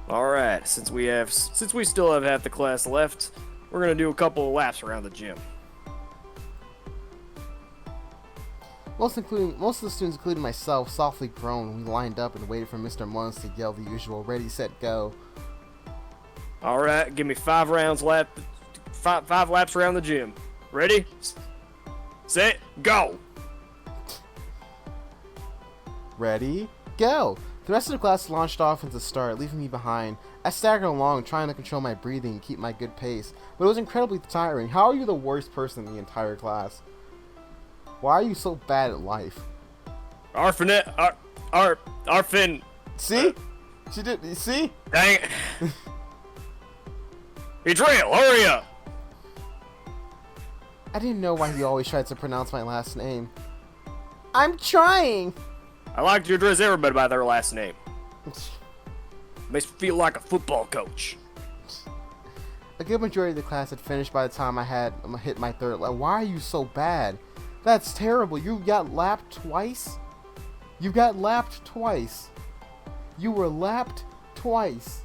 Alright, since we still have half the class left, we're gonna do a couple of laps around the gym. Most of the students, including myself, softly groaned. We lined up and waited for Mr. Mullins to yell the usual "Ready, set, go." Alright, give me five laps around the gym. Ready? Set, go! Ready, go! The rest of the class launched off into the start, leaving me behind. I staggered along, trying to control my breathing and keep my good pace, but it was incredibly tiring. How are you the worst person in the entire class? Why are you so bad at life? Arfin. See? She did. See? Dang it. Adriel, hurry up! I didn't know why he always tried to pronounce my last name. I'm trying! I like to address everybody by their last name. Makes me feel like a football coach. A good majority of the class had finished by the time I had hit my third lap. Why are you so bad? That's terrible. You got lapped twice? You got lapped twice. You were lapped twice.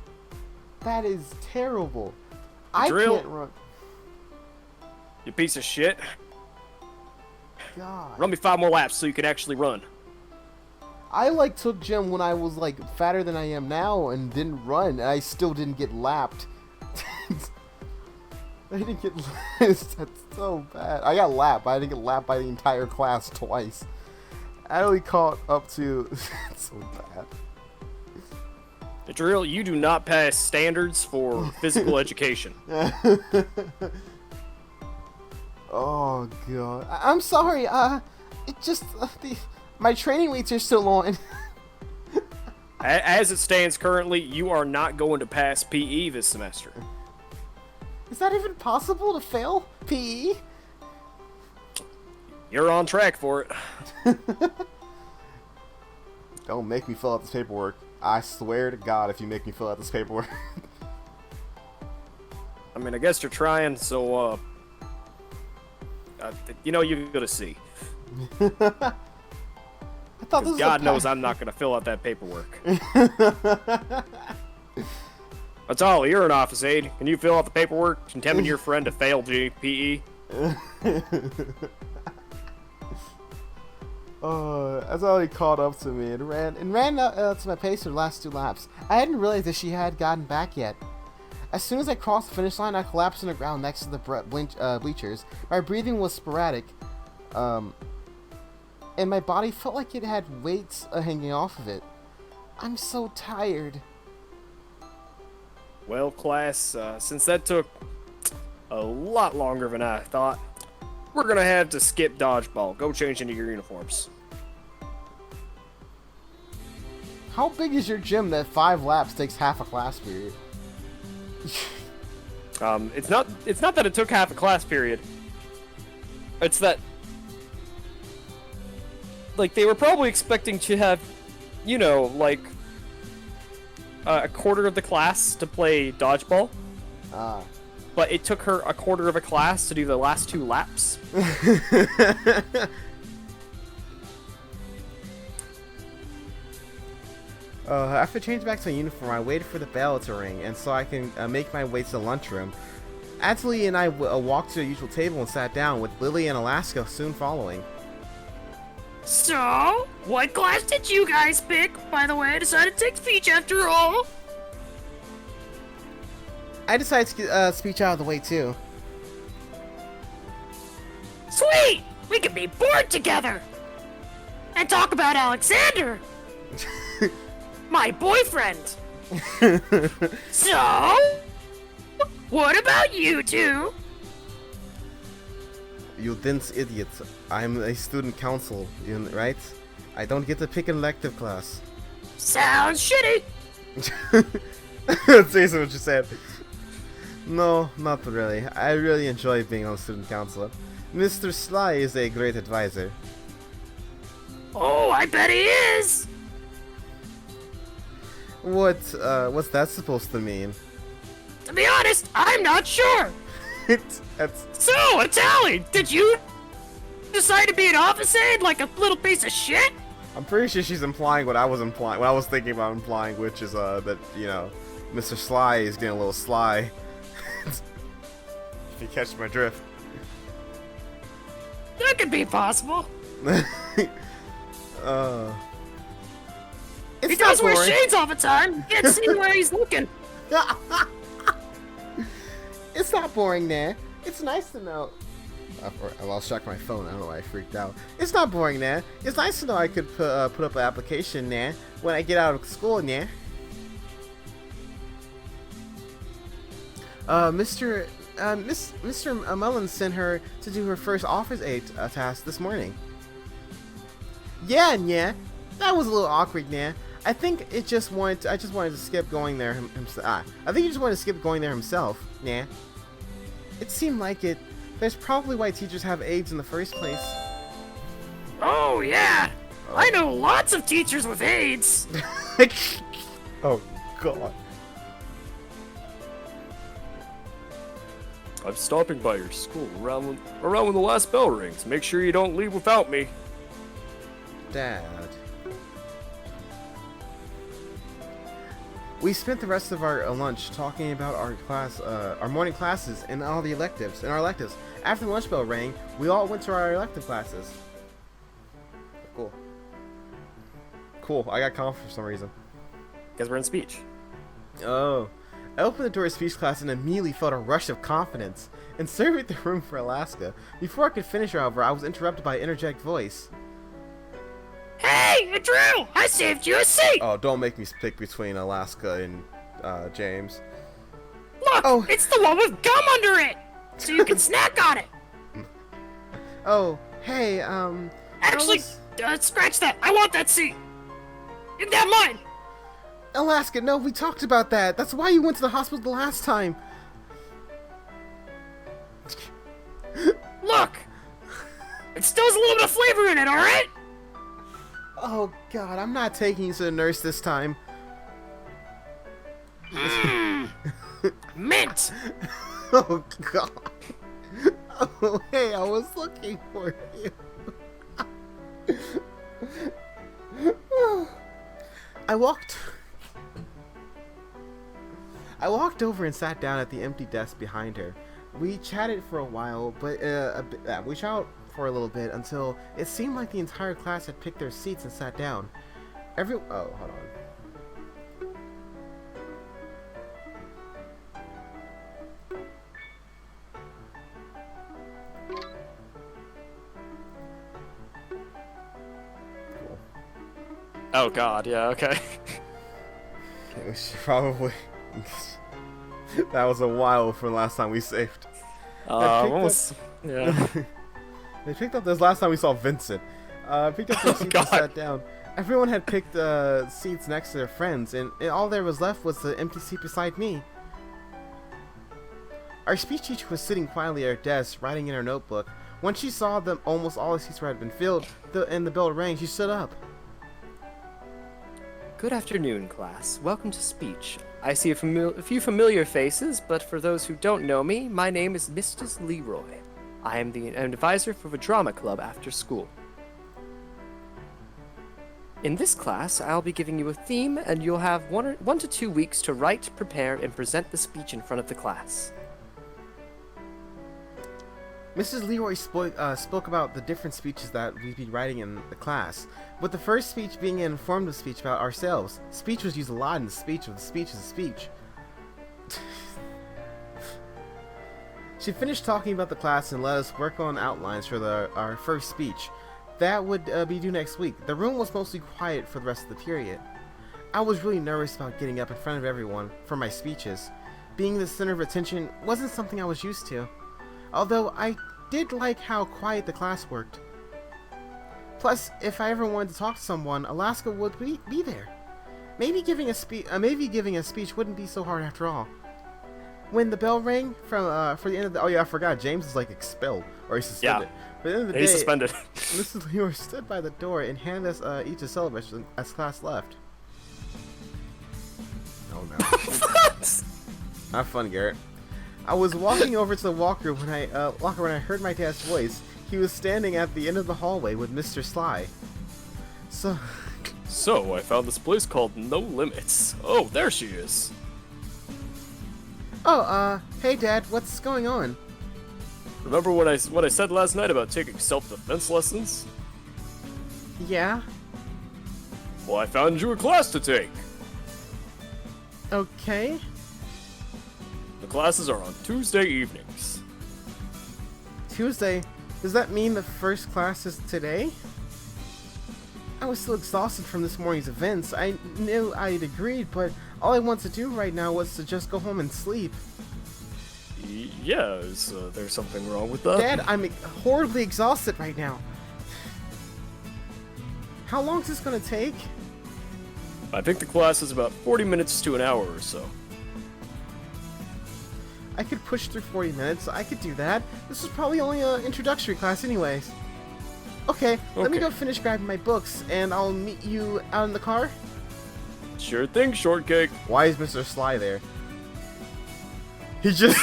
That is terrible. I can't run. You piece of shit. God. Run me 5 more laps so you can actually run. I took gym when I was fatter than I am now and didn't run, and I still didn't get lapped. I didn't get lapped. That's so bad. I got lapped, but I didn't get lapped by the entire class twice. I only caught up to. It's so bad. Adriel, you do not pass standards for physical education. Oh god. I'm sorry. It just my training weights are still on. As it stands currently, you are not going to pass PE this semester. Is that even possible to fail PE? You're on track for it. Don't make me fill out this paperwork. I swear to God, if you make me fill out this paperwork. I mean, I guess you're trying, so, you're gonna see. I thought this was God knows I'm not gonna fill out that paperwork. Atali, you're an office aide. Can you fill out the paperwork condemning your friend to fail GPE? That's all he caught up to me and ran to my pace for the last 2 laps. I hadn't realized that she had gotten back yet. As soon as I crossed the finish line, I collapsed on the ground next to the bleachers. My breathing was sporadic, and my body felt like it had weights hanging off of it. I'm so tired. Well, class, since that took a lot longer than I thought, we're gonna have to skip dodgeball. Go change into your uniforms. How big is your gym that 5 laps takes half a class period? It's not that it took half a class period. It's that, they were probably expecting to have, a quarter of the class to play dodgeball. But it took her a quarter of a class to do the last 2 laps. After changing back to uniform, I waited for the bell to ring, and so I can make my way to the lunchroom. Atlee and I walked to the usual table and sat down, with Lily and Alaska soon following. So, what class did you guys pick? By the way, I decided to take speech after all. I decided to get speech out of the way too. Sweet! We can be bored together! And talk about Alexander! My boyfriend! So, what about you two? You dense idiot. I'm a student council, right? I don't get to pick an elective class. Sounds shitty! That's basically what you said. No, not really. I really enjoy being on student council. Mr. Sly is a great advisor. Oh, I bet he is! What's that supposed to mean? To be honest, I'm not sure! That's... So, Atali, did you decide to be an office aide like a little piece of shit? I'm pretty sure she's implying what I was thinking about implying, which is, that, Mr. Sly is getting a little sly. If you catch my drift. That could be possible. It's He does not wear boring. shades all the time. You can't see where he's looking. It's not boring, Nan. It's nice to know. I lost track of my phone. I don't know why I freaked out. It's not boring, Nan. It's nice to know I could put up an application, Nan, when I get out of school, Nan. Mr. Mullins sent her to do her first office aid task this morning. Yeah, Nan. That was a little awkward, Nan. I think I just wanted to skip going there himself. I think he just wanted to skip going there himself, Nan. It seemed like it. That's probably why teachers have aides in the first place. Oh, yeah. I know lots of teachers with AIDS. Oh, God. I'm stopping by your school around when the last bell rings. Make sure you don't leave without me. Dad. We spent the rest of our lunch talking about our morning classes and all the electives. After the lunch bell rang, we all went to our elective classes. Cool. Cool. I got calm for some reason. Because we're in speech. Oh. I opened the door of speech class and immediately felt a rush of confidence and surveyed the room for Alaska. Before I could finish, however, I was interrupted by an interject voice. Hey, Drew, I saved you a seat. Oh, don't make me pick between Alaska and James. Look, Oh. it's the one with gum under it, so you can snack on it. Oh, hey, Actually, scratch that. I want that seat. Isn't that mine? Alaska, no, we talked about that. That's why you went to the hospital the last time. Look, it still has a little bit of flavor in it, all right? Oh, God, I'm not taking you to the nurse this time. Mint. Oh, God. Oh, hey, I was looking for you. I walked over and sat down at the empty desk behind her. We chatted for a while, but we chatted for a little bit until it seemed like the entire class had picked their seats and sat down. Hold on. Oh God, yeah, okay. We should probably. That was a while from the last time we saved. Almost. Yeah. They picked up this last time we saw Vincent. Picked up their seats and sat down. Everyone had picked seats next to their friends, and all there was left was the empty seat beside me. Our speech teacher was sitting quietly at her desk, writing in her notebook. When she saw that almost all the seats had been filled, and the bell rang, she stood up. Good afternoon, class. Welcome to speech. I see a few familiar faces, but for those who don't know me, my name is Mrs. Leroy. I am an advisor for the drama club after school. In this class, I'll be giving you a theme, and you'll have 1 to 2 weeks to write, prepare, and present the speech in front of the class. Mrs. Leroy spoke about the different speeches that we'd be writing in the class, with the first speech being an informative speech about ourselves. Speech was used a lot in the speech of the speech is a speech. She finished talking about the class and let us work on outlines for our first speech. That would be due next week. The room was mostly quiet for the rest of the period. I was really nervous about getting up in front of everyone for my speeches. Being the center of attention wasn't something I was used to. Although I did like how quiet the class worked. Plus, if I ever wanted to talk to someone, Alaska would be there. Maybe giving a speech wouldn't be so hard after all. When the bell rang for the end of the I forgot James is like expelled or he's suspended. Yeah. But at the end of the day, He's suspended. Mrs. Leroy stood by the door and handed us each a celebration as class left. Oh no. Not fun, Garrett. I was walking over to the locker when I heard my dad's voice. He was standing at the end of the hallway with Mr. Sly. So, I found this place called No Limits. Oh, there she is. Oh, hey Dad, what's going on? Remember what I said last night about taking self-defense lessons? Yeah? Well, I found you a class to take. Okay. The classes are on Tuesday evenings. Tuesday? Does that mean the first class is today? I was still exhausted from this morning's events. I knew I'd agreed, but all I wanted to do right now was to just go home and sleep. Yeah, is there something wrong with that? Dad, I'm horribly exhausted right now. How long is this gonna take? I think the class is about 40 minutes to an hour or so. I could push through 40 minutes. I could do that. This is probably only an introductory class anyways. Okay, let me go finish grabbing my books, and I'll meet you out in the car. Sure thing, Shortcake. Why is Mr. Sly there? He just...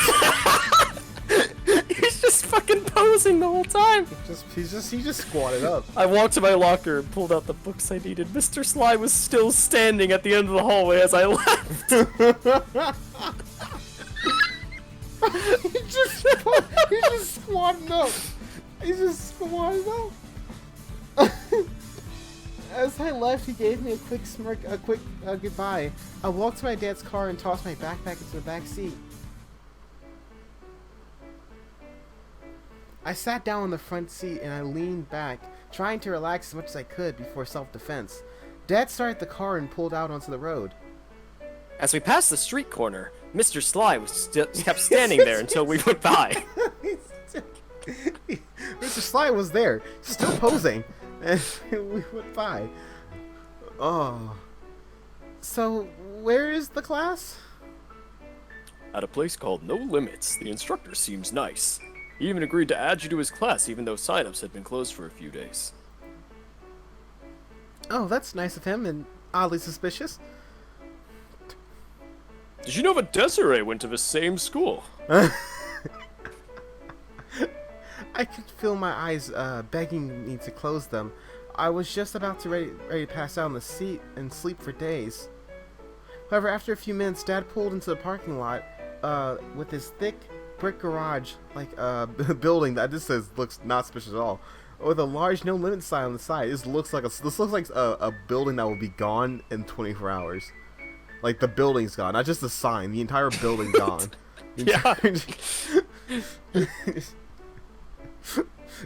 He's just fucking posing the whole time. he just squatted up. I walked to my locker and pulled out the books I needed. Mr. Sly was still standing at the end of the hallway as I left. He's just squatting up. He's just squatting up. As I left, he gave me a quick smirk, a quick goodbye. I walked to my dad's car and tossed my backpack into the back seat. I sat down in the front seat and I leaned back, trying to relax as much as I could before self-defense. Dad started the car and pulled out onto the road. As we passed the street corner, Mr. Sly was kept standing there until we went by. Mr. Sly was there, still posing, and we went by. Oh. So, where is the class? At a place called No Limits. The instructor seems nice. He even agreed to add you to his class even though sign-ups had been closed for a few days. Oh, that's nice of him and oddly suspicious. Did you know that Desiree went to the same school? I could feel my eyes begging me to close them. I was just about to ready to pass out on the seat and sleep for days. However, after a few minutes, Dad pulled into the parking lot with his thick brick garage, like building that just looks not suspicious at all, with a large no limit sign on the side. This looks like a building that will be gone in 24 hours. Like the building's gone, not just the sign. The entire building's gone. Yeah.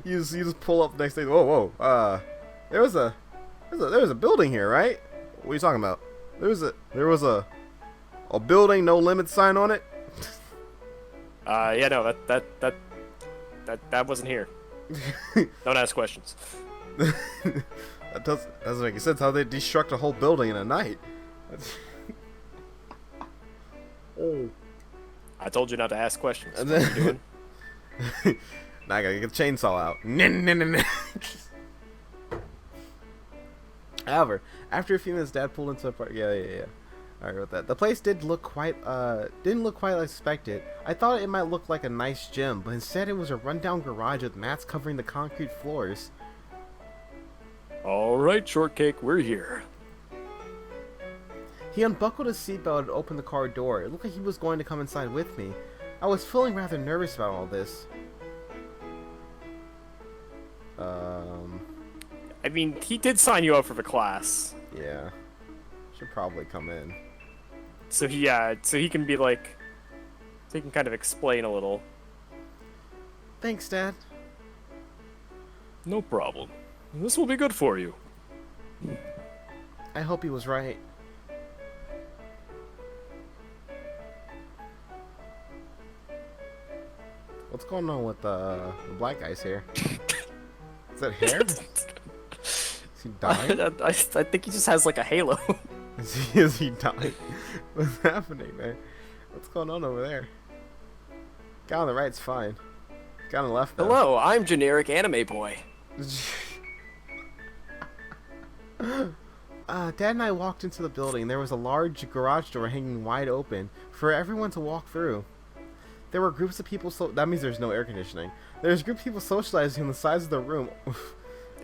You just pull up the next day. Whoa! There was a building here, right? What are you talking about? There was a building, no limit sign on it. Yeah, no, that wasn't here. Don't ask questions. That doesn't make sense. How they destruct a whole building in a night? Oh. I told you not to ask questions. And What are you doing? Now I gotta get the chainsaw out. However, after a few minutes, Dad pulled into the park. Yeah. Alright, with that. The place didn't look quite like expected. I thought it might look like a nice gym, but instead it was a rundown garage with mats covering the concrete floors. Alright, Shortcake, we're here. He unbuckled his seatbelt and opened the car door. It looked like he was going to come inside with me. I was feeling rather nervous about all this. I mean, he did sign you up for the class. Yeah. Should probably come in. So he can be like, so he can kind of explain a little. Thanks, Dad. No problem. This will be good for you. I hope he was right. What's going on with the black guy's hair? Is that hair? Is he dying? I think he just has like a halo. Is he dying? What's happening, man? What's going on over there? Guy on the right's fine. Guy on the left, though. Hello, I'm generic anime boy. Dad and I walked into the building. There was a large garage door hanging wide open for everyone to walk through. There were groups of people, that means there's no air conditioning. There's a group of people socializing on the sides of the room.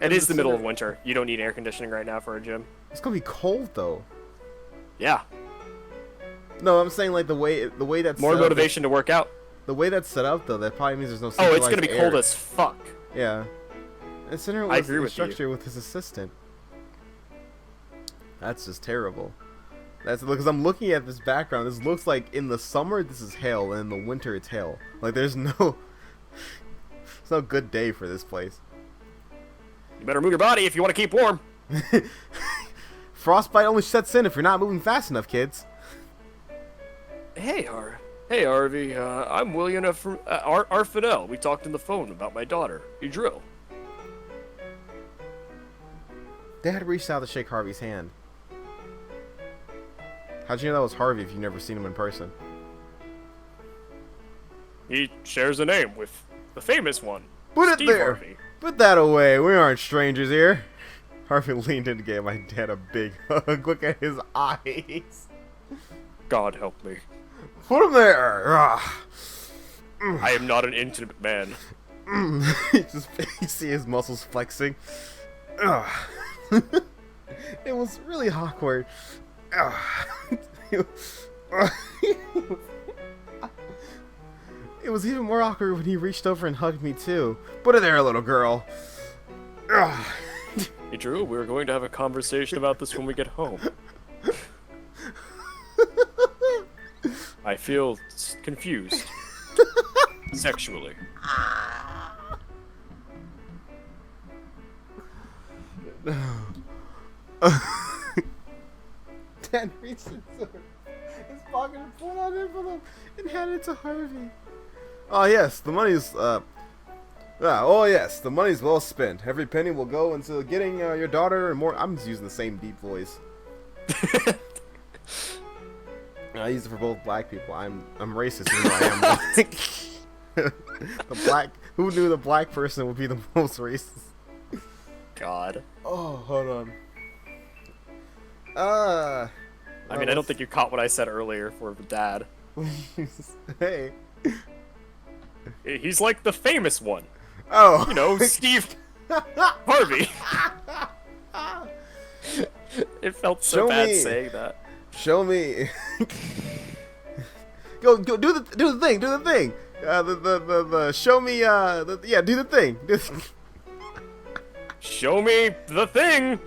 It is the middle of winter. You don't need air conditioning right now for a gym. It's gonna be cold, though. Yeah. No, I'm saying like the way that's More set up, motivation to work out. the way that's set up though, that probably means there's no. Oh, it's gonna centralized be air. cold as fuck. Yeah. And Cinder I was agree with structure with his assistant. That's just terrible. That's because I'm looking at this background. This looks like in the summer this is hail, and in the winter it's hail. Like there's no, it's no good day for this place. You better move your body if you want to keep warm. Frostbite only sets in if you're not moving fast enough, kids. Hey, Harvey. I'm William Arfidel. We talked on the phone about my daughter. You drill. Dad reached out to shake Harvey's hand. How'd you know that was Harvey if you've never seen him in person? He shares a name with the famous one. Put it Steve there! Harvey. Put that away. We aren't strangers here. Harvey leaned in and gave my dad a big hug. Look at his eyes. God help me. Put him there! Ah. I am not an intimate man. You see his muscles flexing. Ugh. It was really awkward. It was even more awkward when he reached over and hugged me too. Put it there, little girl. Hey, Drew, we were going to have a conversation about this when we get home. I feel confused. Sexually. Dad reached into his pocket and pulled out an envelope and handed it to Harvey. Oh yes, the money's the money's well spent. Every penny will go into getting your daughter and more. I'm just using the same deep voice. I use it for both black people. I'm racist, even though I am. The black. Who knew the black person would be the most racist? God. Oh, hold on. I mean, I don't think you caught what I said earlier for the dad. Hey. He's like the famous one. Oh. You know, Steve Harvey. It felt so Show bad me. saying that. Show me. Go do the thing. Do the thing. The show me. Yeah, do the thing. Show me the thing.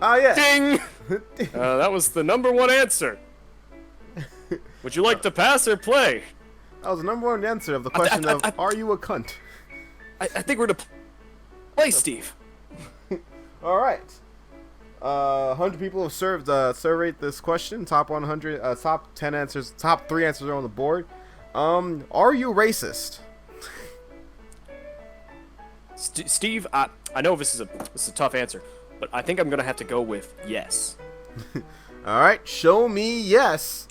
Oh yeah. Ding. That was the #1 answer. Would you like to pass or play? That was the #1 answer of the question of are you a cunt? I think we're to play, Steve. All right. 100 people have surveyed this question. Top 100, top 10 answers, top 3 answers are on the board. Are you racist? Steve, I know this is a tough answer, but I think I'm gonna have to go with yes. All right, show me yes.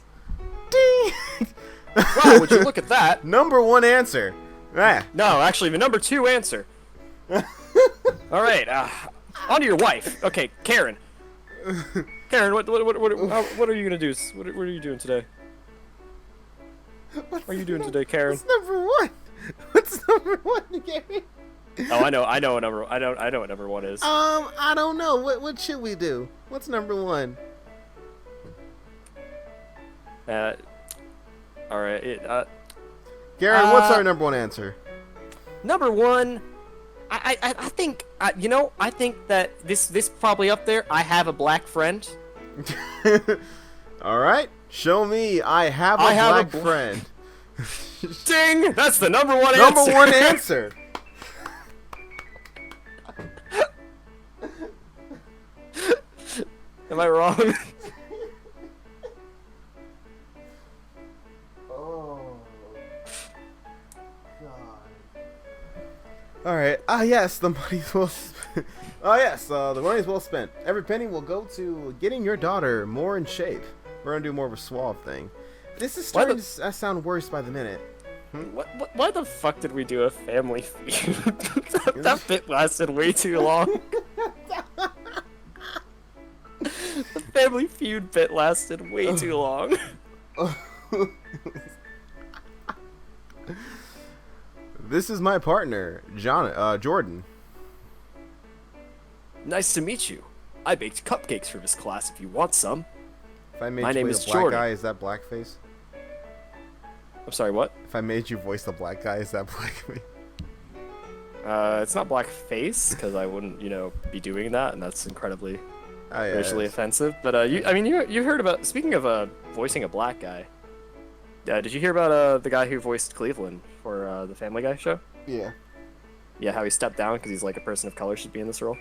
Ding. Wow, would you look at that? #1 answer. Ah. No, actually, the #2 answer. All right, on to your wife. Okay, Karen. Karen, what are you gonna do? What are you doing today? What are you doing today, Karen? What's #1? What's #1, Gary? Oh, I know what #1 is. I don't know. What should we do? What's #1? All right. Garen, what's our #1 answer? #1. I think I think that this probably up there. I have a black friend. All right, show me. I have a black friend. Ding! That's the #1 answer. #1 answer. Am I wrong? Oh, God. All right. Yes, the money's well. Yes, the money's well spent. Every penny will go to getting your daughter more in shape. We're gonna do more of a suave thing. This is starting to sound worse by the minute. Why the fuck did we do a family feud? That bit lasted way too long. The family feud bit lasted way too long. This is my partner, Jordan. Nice to meet you. I baked cupcakes for this class if you want some. If I made My you name voice is a black Jordan. guy, is that blackface? I'm sorry, what? If I made you voice the black guy, is that blackface? It's not blackface, because I wouldn't, be doing that, and that's incredibly Oh, yeah, racially it is. offensive. But you heard about, speaking of voicing a black guy, did you hear about the guy who voiced Cleveland for the Family Guy show? Yeah. Yeah, how he stepped down because he's like a person of color should be in this role.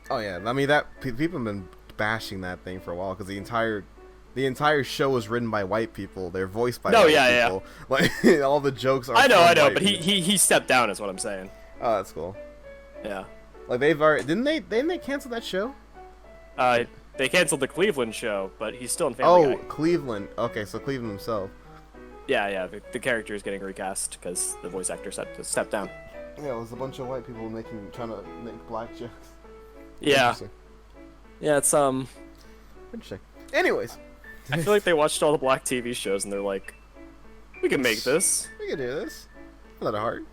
Oh yeah, I mean people have been bashing that thing for a while because the entire show was written by white people. They're voiced by white people. Like all the jokes are. I know, white but people. he stepped down is what I'm saying. Oh, that's cool. Yeah. Like they've already didn't they cancel that show? They canceled the Cleveland show, but he's still in Family Guy. Cleveland. Okay, so Cleveland himself. Yeah. The character is getting recast because the voice actor stepped down. Yeah, it was a bunch of white people trying to make black jokes. Yeah. Interesting. Yeah, it's Interesting. Anyways, I feel like they watched all the black TV shows and they're like, we can make this. we can do this. Not hard.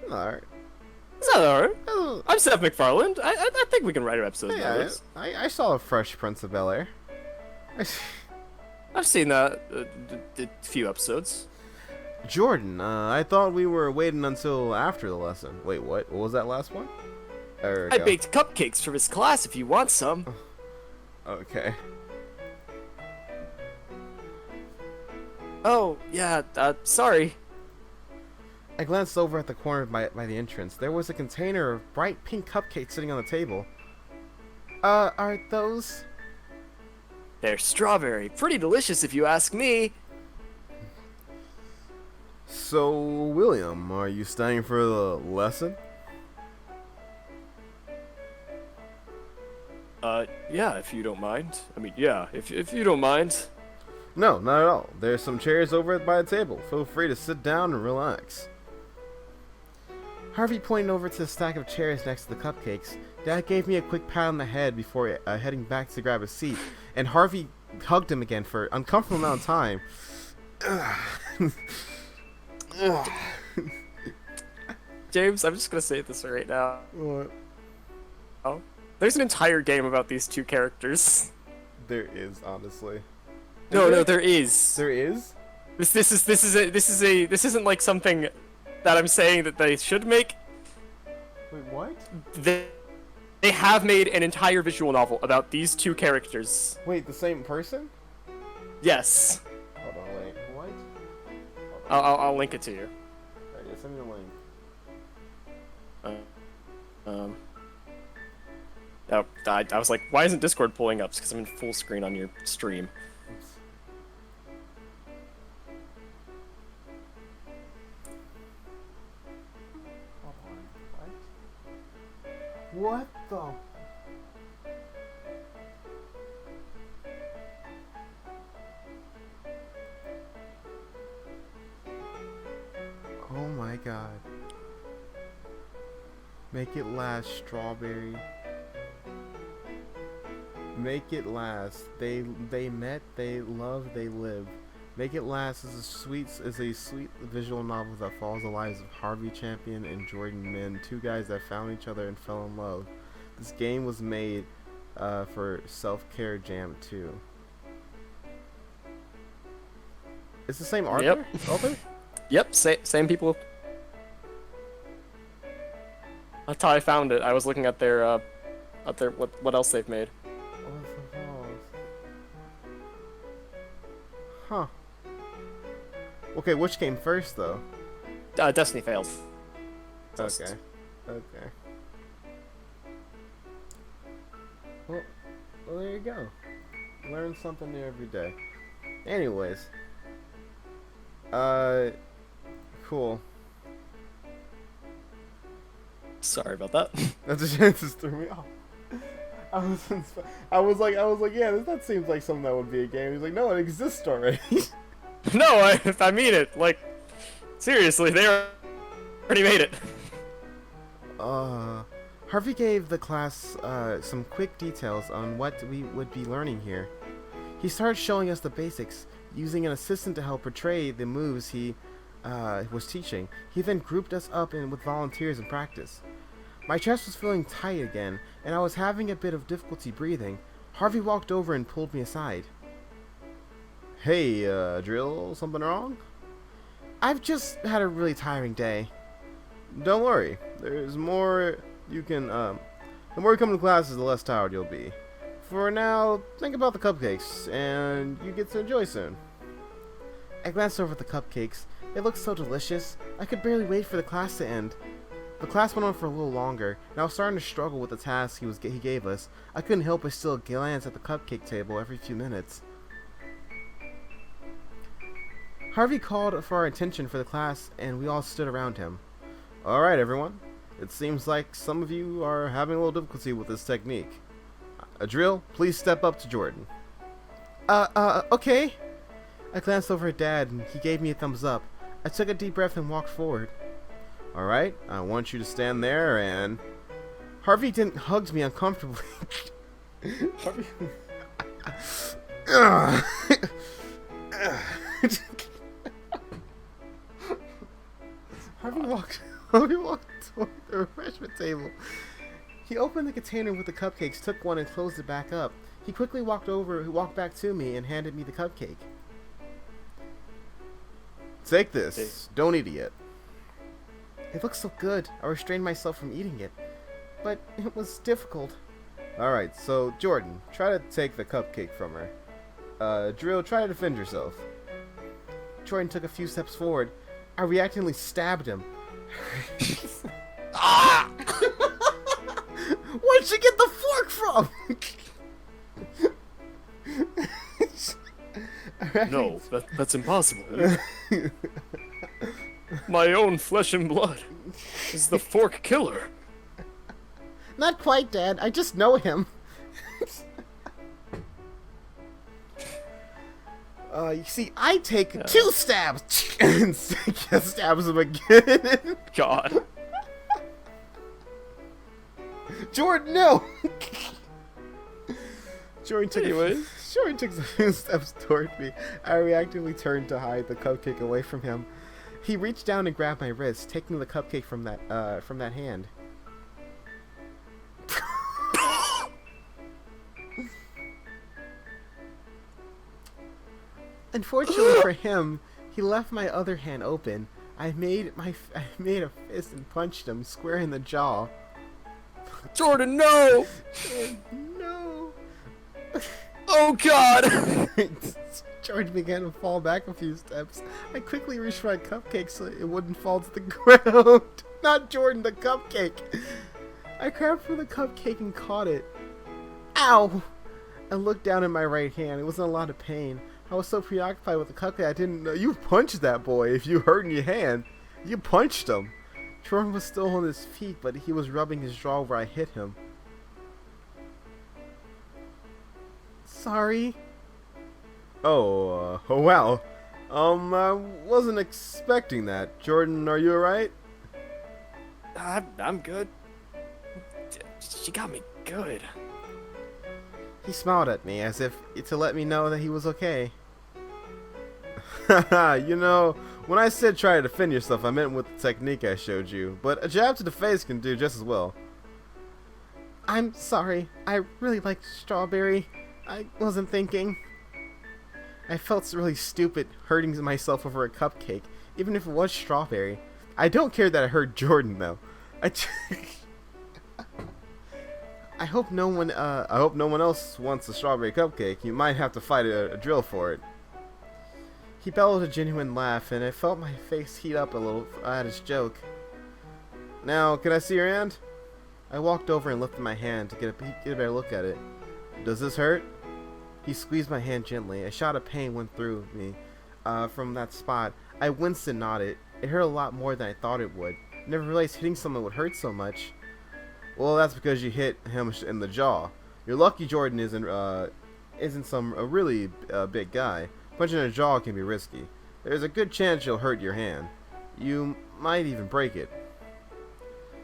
Not hard. It's not hard. Oh, I'm Seth MacFarlane. I think we can write an episode about yeah, this. I saw a Fresh Prince of Bel-Air. I've seen that a few episodes. Jordan, I thought we were waiting until after the lesson. Wait, what? What was that last one? There we I go. baked cupcakes for his class if you want some. Okay. Oh, yeah, sorry. I glanced over at the corner by the entrance. There was a container of bright pink cupcakes sitting on the table. Are those... They're strawberry. Pretty delicious if you ask me. So, William, are you staying for the lesson? Yeah, if you don't mind. I mean, yeah, if you don't mind. No, not at all. There's some chairs over by the table. Feel free to sit down and relax. Harvey pointed over to the stack of chairs next to the cupcakes. Dad gave me a quick pat on the head before heading back to grab a seat, and Harvey hugged him again for an uncomfortable amount of time. James, I'm just gonna say this right now. What? Oh, there's an entire game about these two characters. There is, honestly. No, there is. There is? This isn't like something that I'm saying that they should make. Wait, what? They have made an entire visual novel about these two characters. Wait, the same person? Yes. Hold on, wait. What? I'll link it to you. Alright, yeah, send me the link. Oh, I was like, why isn't Discord pulling up? It's because I'm in full screen on your stream. Oops. Hold on, what? What the? Oh my god. Make it last, strawberry. Make it last. They met, they love, they live. Make It Last is a sweet visual novel that follows the lives of Harvey Champion and Jordan Min, two guys that found each other and fell in love. This game was made for Self-Care Jam 2. It's the same author? Author? Yep, same people. That's how I found it. I was looking at their what else they've made. Huh. Okay, which came first though? Destiny failed. Okay. Okay. Well, there you go. Learn something new every day. Anyways. Cool. Sorry about that. That just threw me off. I was like, yeah, that seems like something that would be a game. He's like, no, it exists already. No, I mean it. Like, seriously, they already made it. Harvey gave the class some quick details on what we would be learning here. He started showing us the basics, using an assistant to help portray the moves he was teaching. He then grouped us up with volunteers in practice. My chest was feeling tight again, and I was having a bit of difficulty breathing. Harvey walked over and pulled me aside. Hey, Drill, something wrong? I've just had a really tiring day. Don't worry, there's more you can, the more you come to classes, the less tired you'll be. For now, think about the cupcakes, and you get to enjoy soon. I glanced over at the cupcakes. They looked so delicious, I could barely wait for the class to end. The class went on for a little longer, and I was starting to struggle with the task he gave us. I couldn't help but still glance at the cupcake table every few minutes. Harvey called for our attention for the class, and we all stood around him. Alright, everyone. It seems like some of you are having a little difficulty with this technique. Drill, please step up to Jordan. Okay. I glanced over at Dad, and he gave me a thumbs up. I took a deep breath and walked forward. Alright, I want you to stand there and... Harvey didn't hug me uncomfortably. Harvey... Harvey walked toward the refreshment table. He opened the container with the cupcakes, took one, and closed it back up. He quickly walked back to me and handed me the cupcake. Take this. Don't eat it yet. It looked so good. I restrained myself from eating it, but it was difficult. Alright, so Jordan, try to take the cupcake from her. Drill, try to defend yourself. Jordan took a few steps forward. I reactingly stabbed him. Ah! Where'd you get the fork from? No, that's impossible. My own flesh and blood is the fork killer. Not quite, Dad. I just know him. You see, I take 2 stabs and stabs him again. God. Jordan, no. Jordan took Anyway. Jordan took a few steps toward me. I reactively turned to hide the cupcake away from him. He reached down and grabbed my wrist, taking the cupcake from that hand. Unfortunately for him, he left my other hand open. I made a fist and punched him square in the jaw. Jordan, no! No. Oh, God! Jordan began to fall back a few steps. I quickly reached for my cupcake so it wouldn't fall to the ground. Not Jordan, the cupcake. I grabbed for the cupcake and caught it. Ow! I looked down at my right hand. It was in a lot of pain. I was so preoccupied with the cupcake I didn't know. You punched that boy if you hurt in your hand. You punched him. Jordan was still on his feet, but he was rubbing his jaw where I hit him. Sorry. Oh wow. I wasn't expecting that. Jordan, are you alright? I'm good. She got me good. He smiled at me as if to let me know that he was okay. You know, when I said try to defend yourself, I meant with the technique I showed you, but a jab to the face can do just as well. I'm sorry. I really liked strawberry. I wasn't thinking. I felt really stupid hurting myself over a cupcake, even if it was strawberry. I don't care that I hurt Jordan though. I hope no one else wants a strawberry cupcake. You might have to fight a drill for it. He bellowed a genuine laugh, and I felt my face heat up a little at his joke. Now, can I see your hand? I walked over and lifted my hand to get a better look at it. Does this hurt? He squeezed my hand gently. A shot of pain went through me from that spot. I winced and nodded. It hurt a lot more than I thought it would. I never realized hitting someone would hurt so much. Well, that's because you hit him in the jaw. You're lucky Jordan isn't some really big guy. Punching in the jaw can be risky. There's a good chance you'll hurt your hand. You might even break it.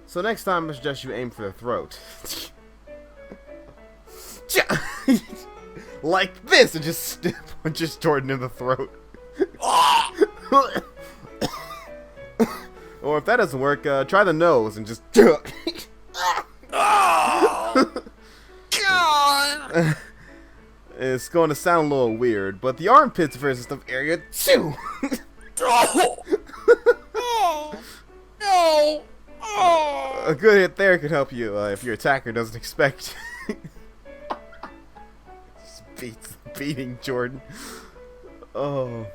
So next time, I suggest you aim for the throat. Like this, and just punches Jordan in the throat. Or if that doesn't work, try the nose and just. Oh! God! It's going to sound a little weird, but the armpits versus the area 2. Oh! Oh! No! Oh! A good hit there could help you if your attacker doesn't expect. Just beating Jordan. Oh.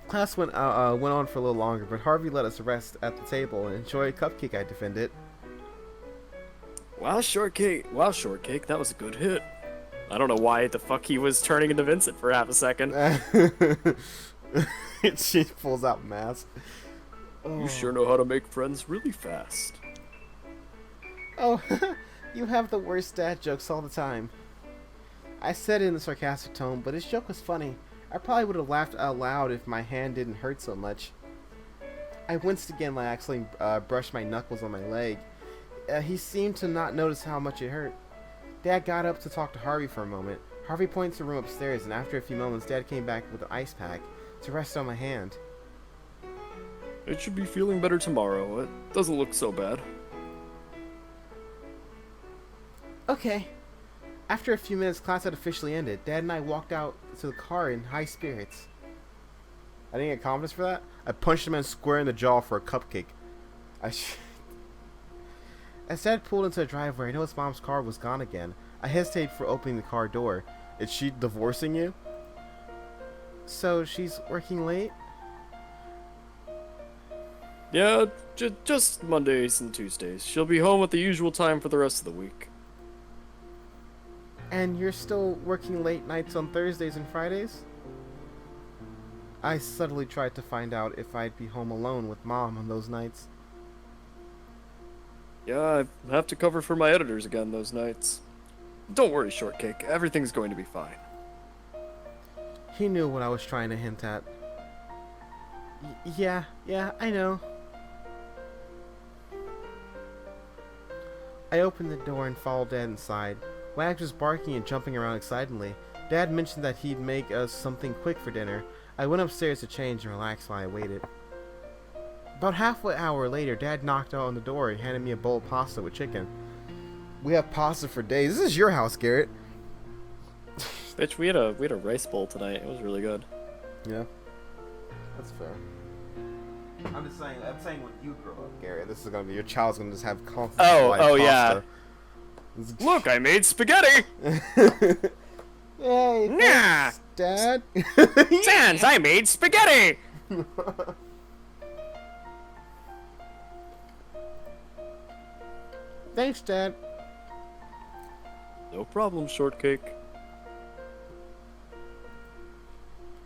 Class went on for a little longer, but Harvey let us rest at the table and enjoy a cupcake I defended. Wow, Shortcake, that was a good hit. I don't know why the fuck he was turning into Vincent for half a second. She pulls out mask. You sure know how to make friends really fast. Oh, you have the worst dad jokes all the time. I said it in a sarcastic tone, but his joke was funny. I probably would have laughed out loud if my hand didn't hurt so much. I winced again when I accidentally brushed my knuckles on my leg. He seemed to not notice how much it hurt. Dad got up to talk to Harvey for a moment. Harvey points to the room upstairs, and after a few moments, Dad came back with an ice pack to rest on my hand. It should be feeling better tomorrow. It doesn't look so bad. Okay. After a few minutes, class had officially ended. Dad and I walked out to the car in high spirits. I didn't get confidence for that. I punched him square in the jaw for a cupcake. As Dad pulled into the driveway, I noticed Mom's car was gone again. I hesitated for opening the car door. Is she divorcing you? So she's working late? Yeah, just Mondays and Tuesdays. She'll be home at the usual time for the rest of the week. And you're still working late nights on Thursdays and Fridays? I subtly tried to find out if I'd be home alone with Mom on those nights. Yeah, I have to cover for my editors again those nights. Don't worry, Shortcake. Everything's going to be fine. He knew what I was trying to hint at. Yeah, I know. I opened the door and followed Dad inside. Wags was barking and jumping around excitedly. Dad mentioned that he'd make us something quick for dinner. I went upstairs to change and relax while I waited. About half an hour later, Dad knocked on the door and handed me a bowl of pasta with chicken. We have pasta for days. This is your house, Garrett. Bitch, we had a rice bowl tonight. It was really good. Yeah, that's fair. I'm saying when you grow up, Garrett, this is gonna be your child's gonna just have constant Oh pasta. Yeah. Look, I made spaghetti. Hey, Nah. thanks, Dad. Sans, I made spaghetti! Thanks, Dad. No problem, Shortcake.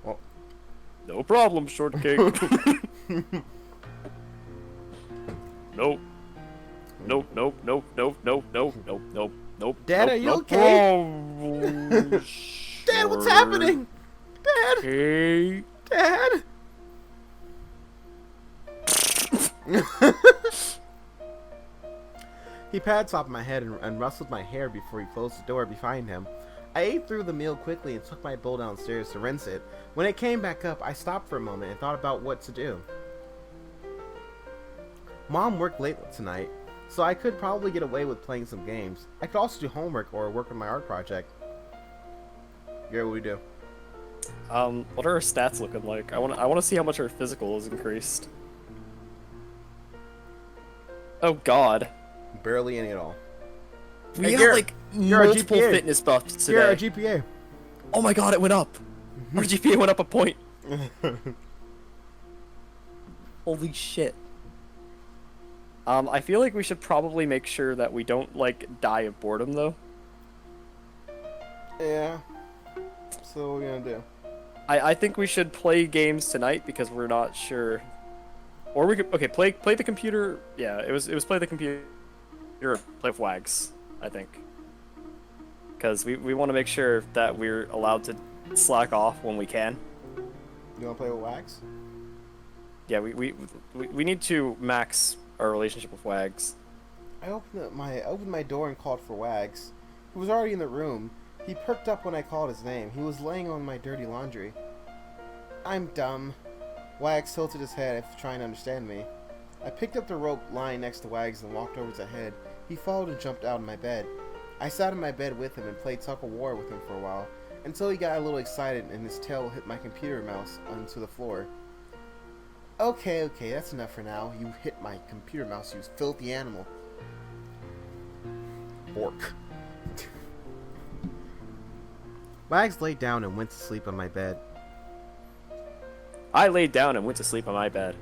Well, No problem, Shortcake. Nope. Nope. Dad, nope, are you nope. okay? Oh, Dad, what's happening? Dad, Hey. Dad. He patted top of my head and rustled my hair before he closed the door behind him. I ate through the meal quickly and took my bowl downstairs to rinse it. When it came back up, I stopped for a moment and thought about what to do. Mom worked late tonight, so I could probably get away with playing some games. I could also do homework or work on my art project. Garrett, what do we do? What are our stats looking like? I wanna see how much our physical is increased. Oh God. Barely any at all. We Hey, got Garrett, like you're a multiple GPA. fitness buffs today. Garrett, our GPA. Oh my God, it went up. Our GPA went up a point. Holy shit. I feel like we should probably make sure that we don't like die of boredom though. Yeah. So what are we gonna do? I think we should play games tonight because we're not sure. Or we could play the computer. Yeah, it was play the computer or play with Wags, I think. Because we want to make sure that we're allowed to slack off when we can. You wanna play with Wax? Yeah, we need to max our relationship with Wags. I opened my door and called for Wags. He was already in the room. He perked up when I called his name. He was laying on my dirty laundry. I'm dumb. Wags tilted his head, trying to understand me. I picked up the rope lying next to Wags and walked over to the head. He followed and jumped out of my bed. I sat in my bed with him and played tug of war with him for a while, until he got a little excited and his tail hit my computer mouse onto the floor. Okay, that's enough for now. You hit my computer mouse, you filthy animal. Bork. Wags laid down and went to sleep on my bed. I laid down and went to sleep on my bed.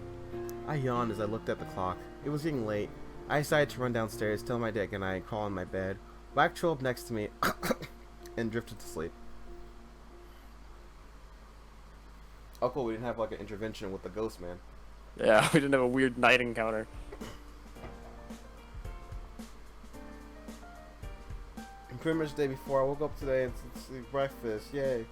I yawned as I looked at the clock. It was getting late. I decided to run downstairs, tell my dad goodnight, and crawl in my bed. Wag curled up next to me and drifted to sleep. Oh cool, we didn't have like an intervention with the ghost man. Yeah, we didn't have a weird night encounter. And pretty much the day before, I woke up today and breakfast. Yay.